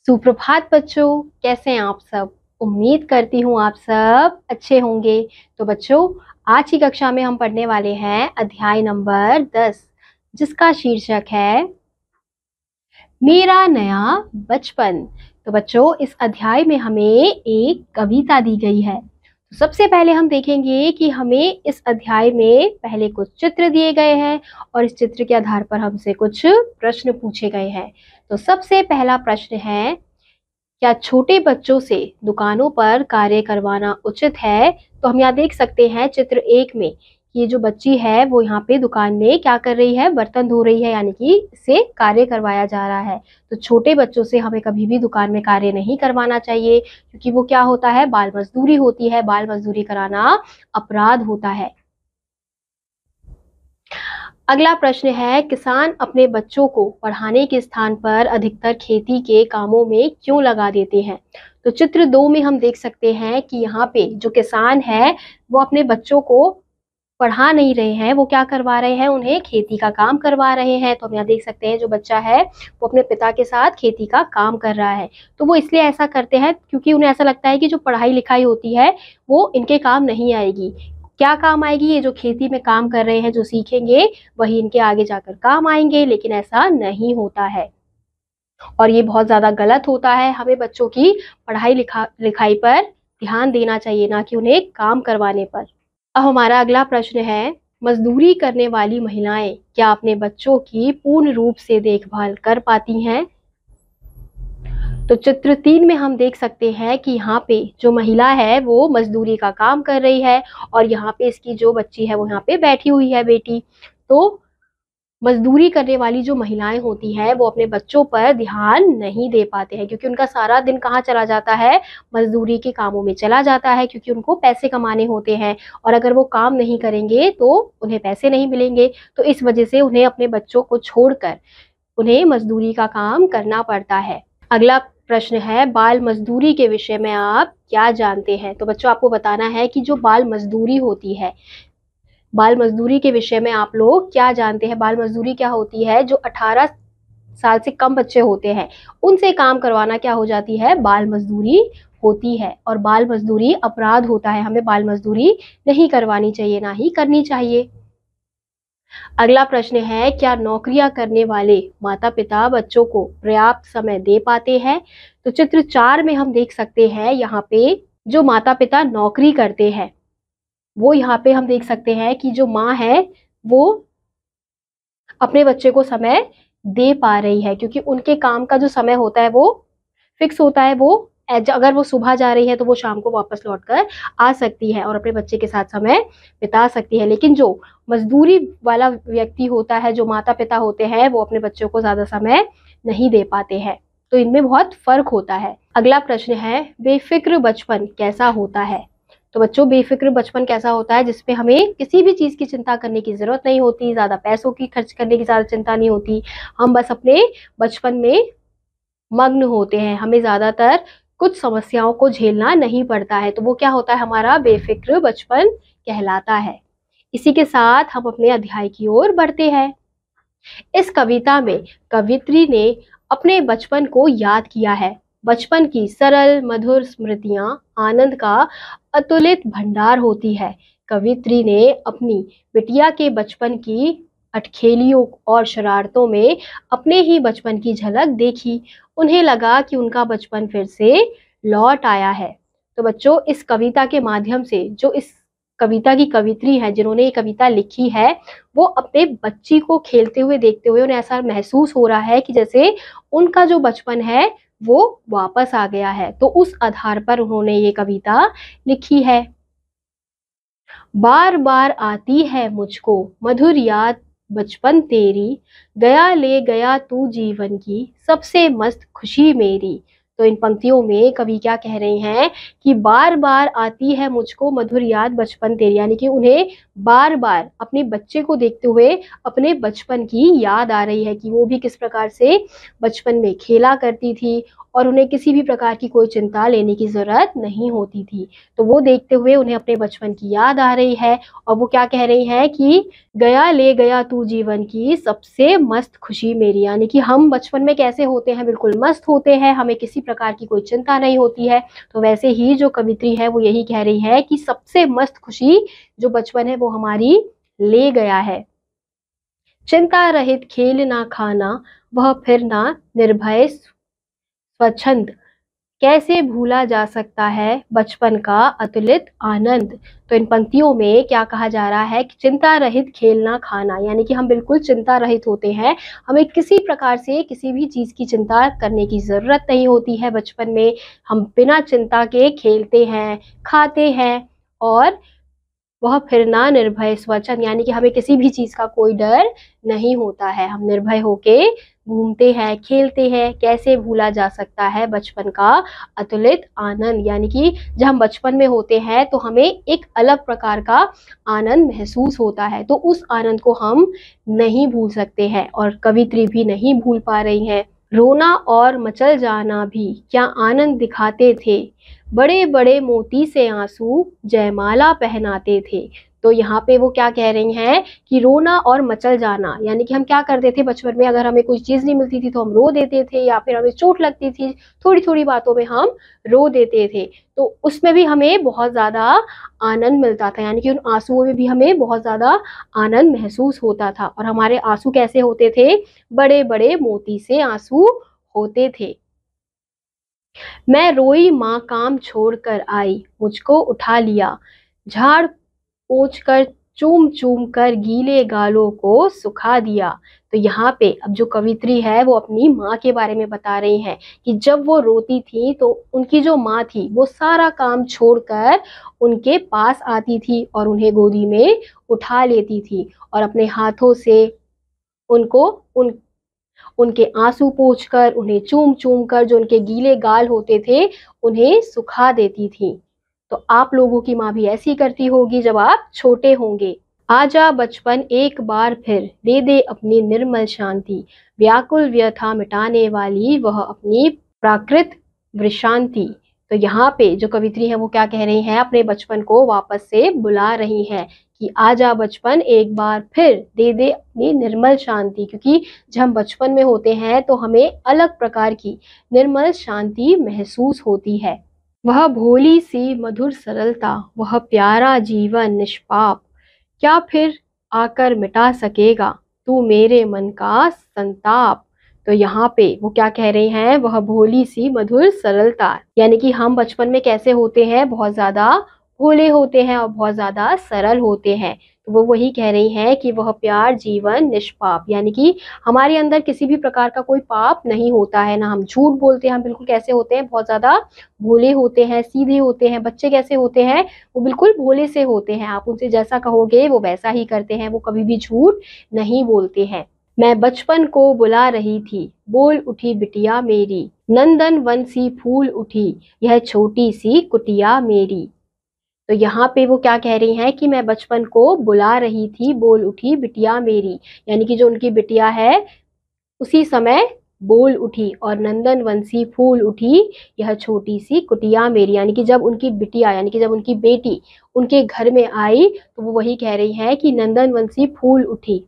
सुप्रभात बच्चों, कैसे हैं आप सब। उम्मीद करती हूँ आप सब अच्छे होंगे। तो बच्चों, आज की कक्षा में हम पढ़ने वाले हैं अध्याय नंबर 10, जिसका शीर्षक है मेरा नया बचपन। तो बच्चों, इस अध्याय में हमें एक कविता दी गई है। तो सबसे पहले हम देखेंगे कि हमें इस अध्याय में पहले कुछ चित्र दिए गए हैं और इस चित्र के आधार पर हमसे कुछ प्रश्न पूछे गए हैं। तो सबसे पहला प्रश्न है, क्या छोटे बच्चों से दुकानों पर कार्य करवाना उचित है। तो हम यहाँ देख सकते हैं चित्र 1 में कि ये जो बच्ची है वो यहाँ पे दुकान में क्या कर रही है, बर्तन धो रही है, यानी कि इसे कार्य करवाया जा रहा है। तो छोटे बच्चों से हमें कभी भी दुकान में कार्य नहीं करवाना चाहिए, क्योंकि वो क्या होता है, बाल मजदूरी होती है। बाल मजदूरी कराना अपराध होता है। अगला प्रश्न है, किसान अपने बच्चों को पढ़ाने के स्थान पर अधिकतर खेती के कामों में क्यों लगा देते हैं। तो चित्र 2 में हम देख सकते हैं कि यहाँ पे जो किसान है वो अपने बच्चों को पढ़ा नहीं रहे हैं, वो क्या करवा रहे हैं, उन्हें खेती का काम करवा रहे हैं। तो हम यहाँ देख सकते हैं जो बच्चा है वो अपने पिता के साथ खेती का काम कर रहा है। तो वो इसलिए ऐसा करते हैं क्योंकि उन्हें ऐसा लगता है कि जो पढ़ाई लिखाई होती है वो इनके काम नहीं आएगी। क्या काम आएगी, ये जो खेती में काम कर रहे हैं, जो सीखेंगे वही इनके आगे जाकर काम आएंगे। लेकिन ऐसा नहीं होता है और ये बहुत ज्यादा गलत होता है। हमें बच्चों की पढ़ाई लिखाई पर ध्यान देना चाहिए, ना कि उन्हें काम करवाने पर। अब हमारा अगला प्रश्न है, मजदूरी करने वाली महिलाएं क्या अपने बच्चों की पूर्ण रूप से देखभाल कर पाती हैं। तो चित्र 3 में हम देख सकते हैं कि यहाँ पे जो महिला है वो मजदूरी का काम कर रही है और यहाँ पे इसकी जो बच्ची है वो यहाँ पे बैठी हुई है, बेटी। तो मजदूरी करने वाली जो महिलाएं होती हैं वो अपने बच्चों पर ध्यान नहीं दे पाते हैं, क्योंकि उनका सारा दिन कहाँ चला जाता है, मजदूरी के कामों में चला जाता है, क्योंकि उनको पैसे कमाने होते हैं और अगर वो काम नहीं करेंगे तो उन्हें पैसे नहीं मिलेंगे। तो इस वजह से उन्हें अपने बच्चों को छोड़कर उन्हें मजदूरी का काम करना पड़ता है। अगला प्रश्न है, बाल मजदूरी के विषय में आप क्या जानते हैं। तो बच्चों, आपको बताना है कि जो बाल मजदूरी होती है, बाल मजदूरी के विषय में आप लोग क्या जानते हैं। बाल मजदूरी क्या होती है, जो 18 साल से कम बच्चे होते हैं उनसे काम करवाना क्या हो जाती है, बाल मजदूरी होती है। और बाल मजदूरी अपराध होता है, हमें बाल मजदूरी नहीं करवानी चाहिए, ना ही करनी चाहिए। अगला प्रश्न है, क्या नौकरियां करने वाले माता पिता बच्चों को पर्याप्त समय दे पाते हैं। तो चित्र 4 में हम देख सकते हैं यहाँ पे जो माता पिता नौकरी करते हैं वो यहाँ पे हम देख सकते हैं कि जो माँ है वो अपने बच्चे को समय दे पा रही है, क्योंकि उनके काम का जो समय होता है वो फिक्स होता है। वो अगर वो सुबह जा रही है तो वो शाम को वापस लौटकर आ सकती है और अपने बच्चे के साथ समय बिता सकती है। लेकिन जो मजदूरी वाला व्यक्ति होता है, जो माता पिता होते हैं, वो अपने बच्चों को ज्यादा समय नहीं दे पाते हैं। तो इनमें बहुत फर्क होता है। अगला प्रश्न है, बेफिक्र बचपन कैसा होता है। तो बच्चों, बेफिक्र बचपन कैसा होता है, जिसपे हमें किसी भी चीज की चिंता करने की जरूरत नहीं होती, ज्यादा पैसों की खर्च करने की ज्यादा चिंता नहीं होती। हम बस अपने बचपन में मग्न होते हैं, हमें ज्यादातर कुछ समस्याओं को झेलना नहीं पड़ता है। तो वो क्या होता है, हमारा बेफिक्र बचपन कहलाता है। इसी के साथ हम अपने अध्याय की ओर बढ़ते हैं। इस कविता में कवित्री ने अपने बचपन को याद किया है। बचपन की सरल मधुर स्मृतियां आनंद का अतुलित भंडार होती है। कवित्री ने अपनी बिटिया के बचपन की अटखेलियों और शरारतों में अपने ही बचपन की झलक देखी। उन्हें लगा कि उनका बचपन फिर से लौट आया है। तो बच्चों, इस कविता के माध्यम से जो इस कविता की कवित्री है, जिन्होंने ये कविता लिखी है, वो अपने बच्ची को खेलते हुए देखते हुए उन्हें ऐसा महसूस हो रहा है कि जैसे उनका जो बचपन है वो वापस आ गया है। तो उस आधार पर उन्होंने ये कविता लिखी है। बार बार आती है मुझको मधुर याद बचपन तेरी, गया ले गया तू जीवन की सबसे मस्त खुशी मेरी। तो इन पंक्तियों में कवि क्या कह रहे हैं कि बार बार आती है मुझको मधुर याद बचपन तेरी, यानी कि उन्हें बार बार अपने बच्चे को देखते हुए अपने बचपन की याद आ रही है कि वो भी किस प्रकार से बचपन में खेला करती थी और उन्हें किसी भी प्रकार की कोई चिंता लेने की ज़रूरत नहीं होती थी। तो वो देखते हुए उन्हें अपने बचपन की याद आ रही है और वो क्या कह रही हैं कि गया ले गया तू जीवन की सबसे मस्त खुशी मेरी, यानी कि हम बचपन में कैसे होते हैं, बिल्कुल मस्त होते हैं, हमें किसी प्रकार की कोई चिंता नहीं होती है। तो वैसे ही जो कवित्री है वो यही कह रही है कि सबसे मस्त खुशी जो बचपन है वो हमारी ले गया है। चिंता रहित खेल ना खाना, वह फिर ना निर्भय स्वच्छंद, कैसे भूला जा सकता है बचपन का अतुलित आनंद। तो इन पंक्तियों में क्या कहा जा रहा है कि चिंता रहित खेलना खाना, यानी कि हम बिल्कुल चिंता रहित होते हैं, हमें किसी प्रकार से किसी भी चीज़ की चिंता करने की ज़रूरत नहीं होती है। बचपन में हम बिना चिंता के खेलते हैं, खाते हैं, और वह फिर ना निर्भय स्वचन, यानी कि हमें किसी भी चीज़ का कोई डर नहीं होता है, हम निर्भय होके घूमते हैं, खेलते हैं। कैसे भूला जा सकता है बचपन का अतुलित आनंद, यानी कि जब हम बचपन में होते हैं तो हमें एक अलग प्रकार का आनंद महसूस होता है, तो उस आनंद को हम नहीं भूल सकते हैं और कवित्री भी नहीं भूल पा रही हैं। रोना और मचल जाना भी क्या आनंद दिखाते थे, बड़े बड़े मोती से आंसू जयमाला पहनाते थे। तो यहाँ पे वो क्या कह रही हैं कि रोना और मचल जाना, यानी कि हम क्या करते थे बचपन में, अगर हमें कोई चीज़ नहीं मिलती थी तो हम रो देते थे, या फिर हमें चोट लगती थी, थोड़ी थोड़ी बातों में हम रो देते थे, तो उसमें भी हमें बहुत ज़्यादा आनंद मिलता था, यानी कि उन आंसुओं में भी हमें बहुत ज़्यादा आनंद महसूस होता था। और हमारे आंसू कैसे होते थे, बड़े बड़े मोती से आंसू होते थे। मैं रोई माँ काम छोड़ कर आई, मुझको उठा लिया, झाड़ पोंछ कर चूम चूम कर गीले गालों को सुखा दिया। तो यहाँ पे अब जो कवित्री है वो अपनी माँ के बारे में बता रही हैं कि जब वो रोती थी तो उनकी जो माँ थी वो सारा काम छोड़कर उनके पास आती थी और उन्हें गोदी में उठा लेती थी और अपने हाथों से उनको उनके आंसू पोंछकर, उन्हें चूम-चूम कर जो उनके गीले गाल होते थे, उन्हें सुखा देती थी। तो आप लोगों की माँ भी ऐसी करती होगी जब आप छोटे होंगे। आजा बचपन एक बार फिर, दे दे अपनी निर्मल शांति, व्याकुल व्यथा मिटाने वाली वह अपनी प्राकृत विश्रांति। तो यहाँ पे जो कवित्री है वो क्या कह रही हैं, अपने बचपन को वापस से बुला रही हैं कि आजा बचपन एक बार फिर, दे दे अपनी निर्मल शांति, क्योंकि जब हम बचपन में होते हैं तो हमें अलग प्रकार की निर्मल शांति महसूस होती है। वह भोली सी मधुर सरलता, वह प्यारा जीवन निष्पाप, क्या फिर आकर मिटा सकेगा तू मेरे मन का संताप। तो यहाँ पे वो क्या कह रहे हैं, वह भोली सी मधुर सरलता, यानी कि हम बचपन में कैसे होते हैं, बहुत ज़्यादा भोले होते हैं और बहुत ज़्यादा सरल होते हैं। तो वो वही कह रही हैं कि वह प्यार जीवन निष्पाप, यानी कि हमारे अंदर किसी भी प्रकार का कोई पाप नहीं होता है, ना हम झूठ बोलते हैं, हम बिल्कुल कैसे होते हैं, बहुत ज़्यादा भोले होते हैं, सीधे होते हैं। बच्चे कैसे होते हैं, वो बिल्कुल भोले से होते हैं, आप उनसे जैसा कहोगे वो वैसा ही करते हैं, वो कभी भी झूठ नहीं बोलते हैं। मैं बचपन को बुला रही थी, बोल उठी बिटिया मेरी, नंदन वन सी फूल उठी, यह छोटी सी कुटिया मेरी। तो यहाँ पे वो क्या कह रही हैं कि मैं बचपन को बुला रही थी, बोल उठी बिटिया मेरी, यानी कि जो उनकी बिटिया है उसी समय बोल उठी, और नंदन वंशी फूल उठी, यह छोटी सी कुटिया मेरी, यानी कि जब उनकी बिटिया, यानी कि जब उनकी बेटी उनके घर में आई तो वो वही कह रही है कि नंदन वंशी फूल उठी,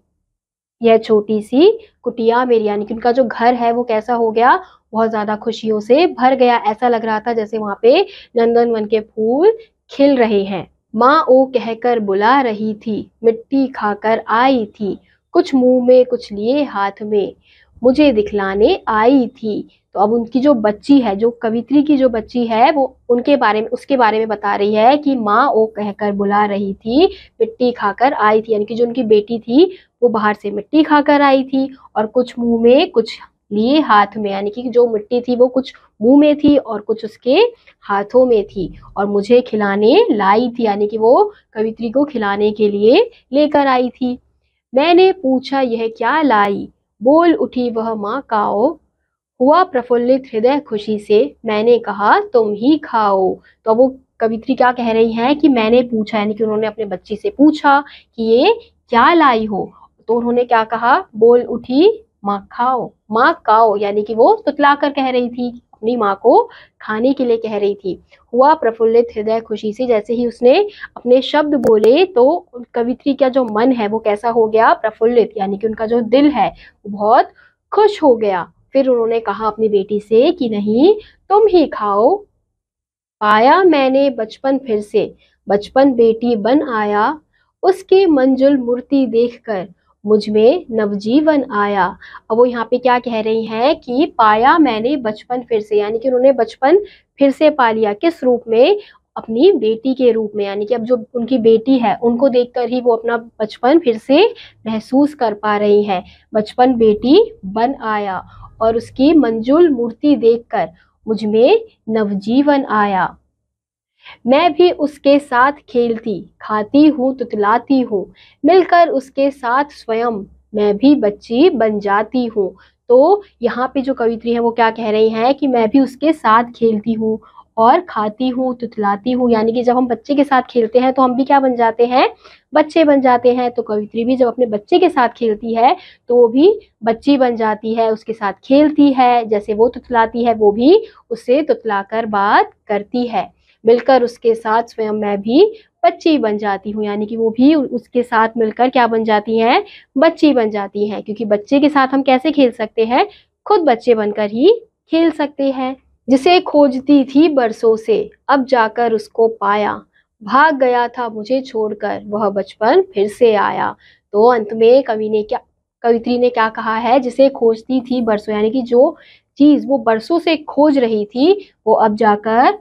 यह छोटी सी कुटिया मेरी, यानी कि उनका जो घर है वो कैसा हो गया, बहुत ज़्यादा खुशियों से भर गया। ऐसा लग रहा था जैसे वहाँ पे नंदनवन के फूल खिल रहे हैं। माँ ओ कहकर बुला रही थी, मिट्टी खाकर आई थी, कुछ मुंह में कुछ लिए हाथ में, मुझे दिखलाने आई थी। तो अब उनकी जो बच्ची है, जो कवित्री की जो बच्ची है, वो उनके बारे में, उसके बारे में बता रही है कि माँ ओ कहकर बुला रही थी, मिट्टी खाकर आई थी, यानी कि जो उनकी बेटी थी वो बाहर से मिट्टी खाकर आई थी और कुछ मुंह में कुछ लिए हाथ में, यानी कि जो मिट्टी थी वो कुछ मुंह में थी और कुछ उसके हाथों में थी, और मुझे खिलाने लाई थी, यानी कि वो कवित्री को खिलाने के लिए लेकर आई थी। मैंने पूछा यह क्या लाई, बोल उठी वह माँ काओ, हुआ प्रफुल्लित हृदय खुशी से, मैंने कहा तुम ही खाओ। तो वो कवित्री क्या कह रही हैं कि मैंने पूछा, यानी कि उन्होंने अपने बच्ची से पूछा कि ये क्या लाई हो, तो उन्होंने क्या कहा, बोल उठी माँ खाओ, माँ खाओ, यानी कि वो तुतला कर कह रही थी अपनी माँ को खाने के लिए कह रही थी। हुआ प्रफुल्लित हृदय खुशी से, जैसे ही उसने अपने शब्द बोले तो कवित्री का जो मन है वो कैसा हो गया, प्रफुल्लित, यानी कि उनका जो दिल है वो बहुत खुश हो गया। फिर उन्होंने कहा अपनी बेटी से कि नहीं, तुम ही खाओ। पाया मैंने बचपन फिर से, बचपन बेटी बन आया, उसकी मंजुल मूर्ति देखकर मुझ में नवजीवन आया। अब वो यहाँ पे क्या कह रही हैं कि पाया मैंने बचपन फिर से, यानी कि उन्होंने बचपन फिर से पा लिया। किस रूप में? अपनी बेटी के रूप में, यानी कि अब जो उनकी बेटी है उनको देखकर ही वो अपना बचपन फिर से महसूस कर पा रही हैं। बचपन बेटी बन आया और उसकी मंजुल मूर्ति देखकर मुझ में नवजीवन आया। मैं भी उसके साथ खेलती, खाती हूँ, तुतलाती हूँ, मिलकर उसके साथ स्वयं मैं भी बच्ची बन जाती हूँ। तो यहाँ पे जो कवित्री है वो क्या कह रही हैं कि मैं भी उसके साथ खेलती हूँ और खाती हूँ, तुतलाती हूँ, यानी कि जब हम बच्चे के साथ खेलते हैं तो हम भी क्या बन जाते हैं, बच्चे बन जाते हैं। तो कवित्री भी जब अपने बच्चे के साथ खेलती है तो वो भी बच्ची बन जाती है, उसके साथ खेलती है, जैसे वो तुतलाती है वो भी उससे तुतलाकर बात करती है। मिलकर उसके साथ स्वयं मैं भी बच्ची बन जाती हूँ, यानी कि वो भी उसके साथ मिलकर क्या बन जाती हैं, बच्ची बन जाती हैं। क्योंकि बच्चे के साथ हम कैसे खेल सकते हैं, खुद बच्चे बनकर ही खेल सकते हैं। जिसे खोजती थी बरसों से, अब जाकर उसको पाया, भाग गया था मुझे छोड़कर, वह बचपन फिर से आया। तो अंत में कवित्री ने क्या कहा है, जिसे खोजती थी बरसों, यानी कि जो चीज वो बरसों से खोज रही थी वो अब जाकर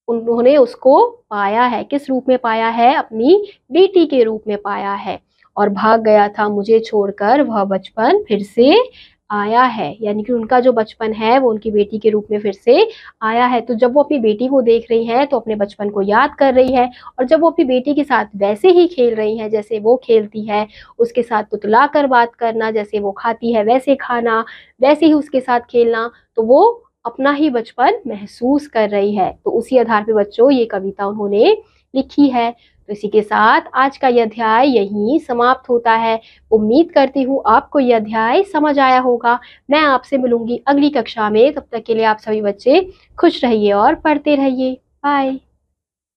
उन्होंने उसको पाया है। किस रूप में पाया है? अपनी बेटी के रूप में पाया है। और भाग गया था मुझे छोड़कर, वह बचपन फिर से आया है, यानी कि उनका जो बचपन है वो उनकी बेटी के रूप में फिर से आया है। तो जब वो अपनी बेटी को देख रही हैं तो अपने बचपन को याद कर रही है, और जब वो अपनी बेटी के साथ वैसे ही खेल रही हैं जैसे वो खेलती है, उसके साथ तुतला कर बात करना, जैसे वो खाती है वैसे खाना, वैसे ही उसके साथ खेलना, तो वो अपना ही बचपन महसूस कर रही है। तो उसी आधार पे बच्चों ये कविता उन्होंने लिखी है। तो इसी के साथ आज का यह अध्याय यहीं समाप्त होता है। उम्मीद करती हूँ आपको यह अध्याय समझ आया होगा। मैं आपसे मिलूंगी अगली कक्षा में, तब तक के लिए आप सभी बच्चे खुश रहिए और पढ़ते रहिए। बाय।